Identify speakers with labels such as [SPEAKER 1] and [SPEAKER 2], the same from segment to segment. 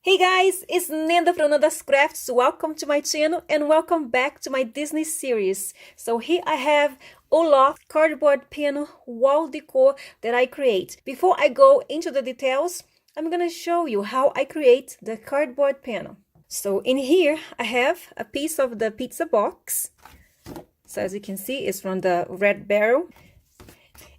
[SPEAKER 1] Hey guys, it's Nanda from Nanda's Crafts. Welcome to my channel and welcome back to my Disney series. So here I have Olaf cardboard panel wall decor that I create. Before I go into the details, I'm gonna show you how I create the cardboard panel. So in here I have a piece of the pizza box. So as you can see, it's from the red barrel.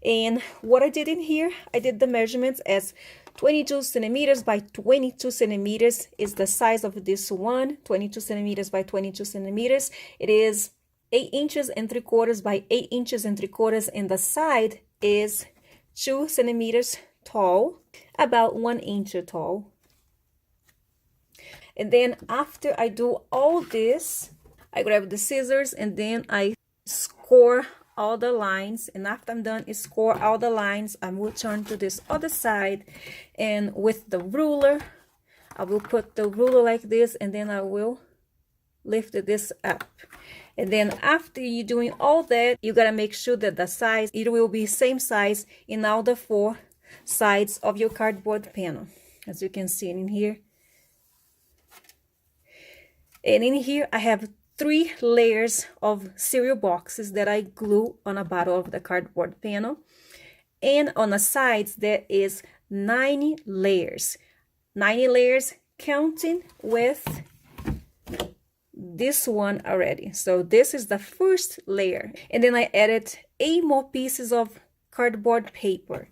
[SPEAKER 1] And what I did in here, I did the measurements as 22 centimeters by 22 centimeters is the size of this one. 22 centimeters by 22 centimeters. It is 8 inches and 3/4 by 8 inches and 3/4, and the side is 2 centimeters tall, about 1 inch tall. And then after I do all this, I grab the scissors and then I score all the lines, and after I'm done score all the lines, I will turn to this other side, and with the ruler I will put the ruler like this, and then I will lift this up. And then after you doing all that, you gotta make sure that the size, it will be same size in all the 4 sides of your cardboard panel, as you can see in here. And in here I have 3 layers of cereal boxes that I glue on a bottom of the cardboard panel, and on the sides there is 90 layers. 90 layers counting with this one already. So this is the first layer, and then I added 8 more pieces of cardboard paper.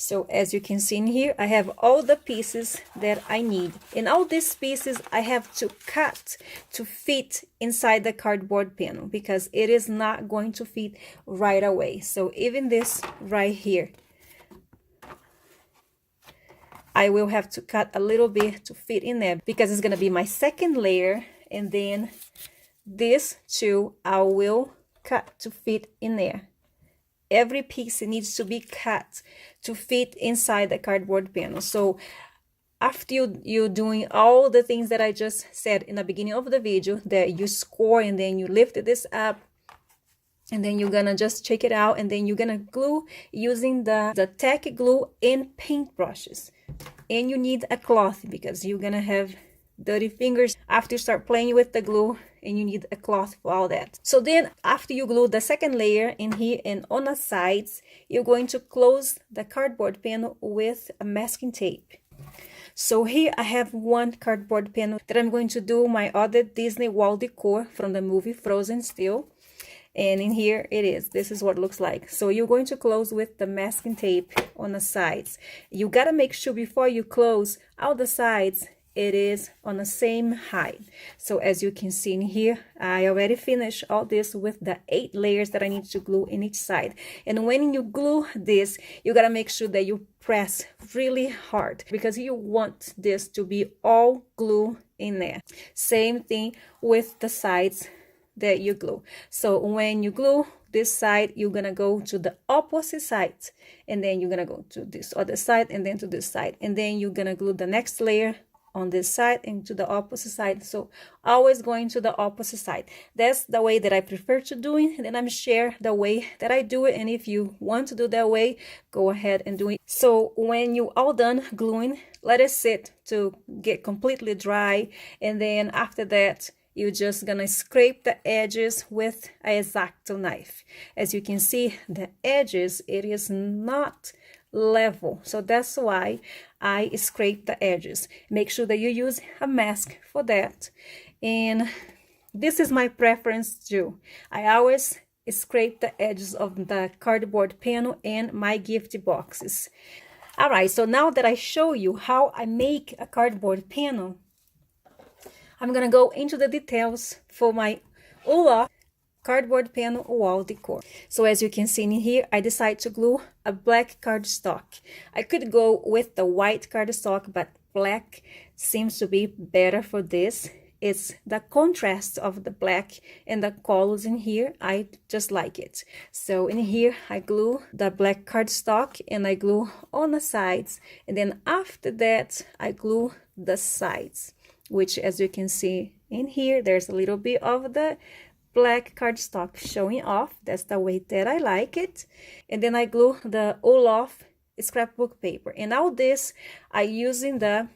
[SPEAKER 1] So as you can see in here, I have all the pieces that I need. And all these pieces I have to cut to fit inside the cardboard panel, because it is not going to fit right away. So even this right here, I will have to cut a little bit to fit in there, because it's going to be my second layer. And then this too, I will cut to fit in there. Every piece needs to be cut to fit inside the cardboard panel. So after you're doing all the things that I just said in the beginning of the video, that you score and then you lift this up, and then you're gonna just check it out, and then you're gonna glue using the tack glue and paint brushes. And you need a cloth, because you're gonna have dirty fingers after you start playing with the glue, and you need a cloth for all that. So then after you glue the second layer in here and on the sides, you're going to close the cardboard panel with a masking tape. So here I have one cardboard panel that I'm going to do my other Disney wall decor from the movie Frozen still. And in here it is. This is what it looks like. So you're going to close with the masking tape on the sides. You gotta make sure before you close all the sides, it is on the same height. So as you can see in here, I already finished all this with the 8 layers that I need to glue in each side. And when you glue this, you gotta make sure that you press really hard, because you want this to be all glue in there. Same thing with the sides that you glue. So when you glue this side, you're gonna go to the opposite side, and then you're gonna go to this other side, and then to this side, and then you're gonna glue the next layer on this side and to the opposite side. So always going to the opposite side. That's the way that I prefer to do it, and then I'm share the way that I do it, and if you want to do that way, go ahead and do it. So when you all done gluing, let it sit to get completely dry, and then after that you're just gonna scrape the edges with an X-Acto knife. As you can see, the edges, it is not level, so that's why I scrape the edges. Make sure that you use a mask for that, and this is my preference too. I always scrape the edges of the cardboard panel and my gift boxes. All right, so now that I show you how I make a cardboard panel, I'm gonna go into the details for my Olaf cardboard panel wall decor. So as you can see in here, I decided to glue a black cardstock. I could go with the white cardstock, but black seems to be better for this. It's the contrast of the black and the colors in here. I just like it. So in here, I glue the black cardstock and I glue on the sides. And then after that, I glue the sides, which as you can see in here, there's a little bit of the black cardstock showing off. That's the way that I like it. And then I glue the Olaf scrapbook paper, and all this I using the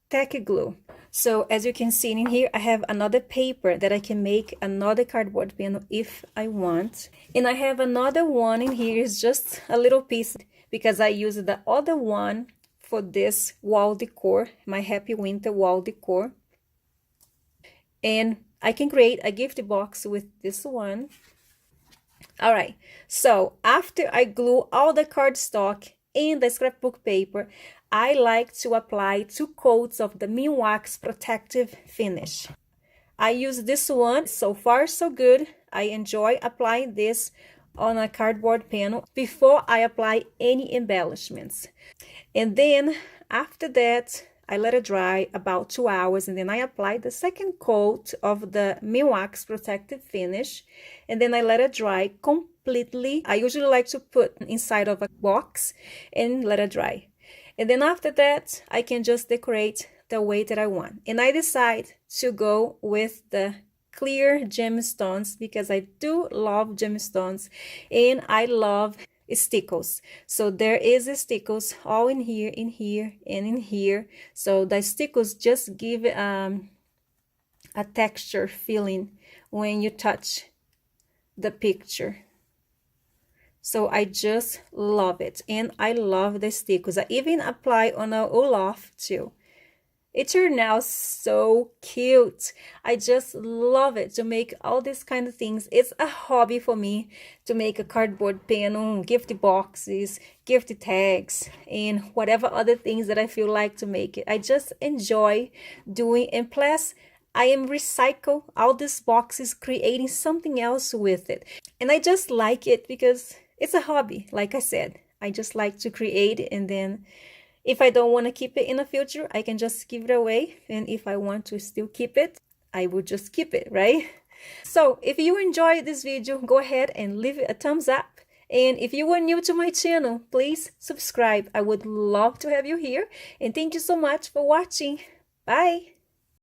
[SPEAKER 1] tacky glue. So as you can see in here, I have another paper that I can make another cardboard panel if I want. And I have another one in here, is just a little piece because I used the other one for this wall decor, my Happy Winter wall decor. And I can create a gift box with this one. All right, so after I glue all the cardstock in the scrapbook paper, I like to apply 2 coats of the Wax protective finish. I use this one. So far so good. I enjoy applying this on a cardboard panel before I apply any embellishments. And then after that, I let it dry about 2 hours, and then I apply the second coat of the Wax protective finish, and then I let it dry completely. I usually like to put inside of a box and let it dry. And then after that, I can just decorate the way that I want. And I decide to go with the clear gemstones because I do love gemstones and I love stickles. So there is stickles all in here, and in here. So the stickles just give a texture feeling when you touch the picture. So I just love it, and I love the stickles. I even apply on a Olaf too. It turned out so cute. I just love it to make all these kind of things. It's a hobby for me to make a cardboard panel, gift boxes, gift tags, and whatever other things that I feel like to make it. I just enjoy doing, and plus I am recycle all these boxes, creating something else with it. And I just like it because it's a hobby. Like I said, I just like to create, and then if I don't want to keep it in the future, I can just give it away. And if I want to still keep it, I will just keep it, right? So if you enjoyed this video, go ahead and leave it a thumbs up. And if you are new to my channel, please subscribe. I would love to have you here. And thank you so much for watching. Bye.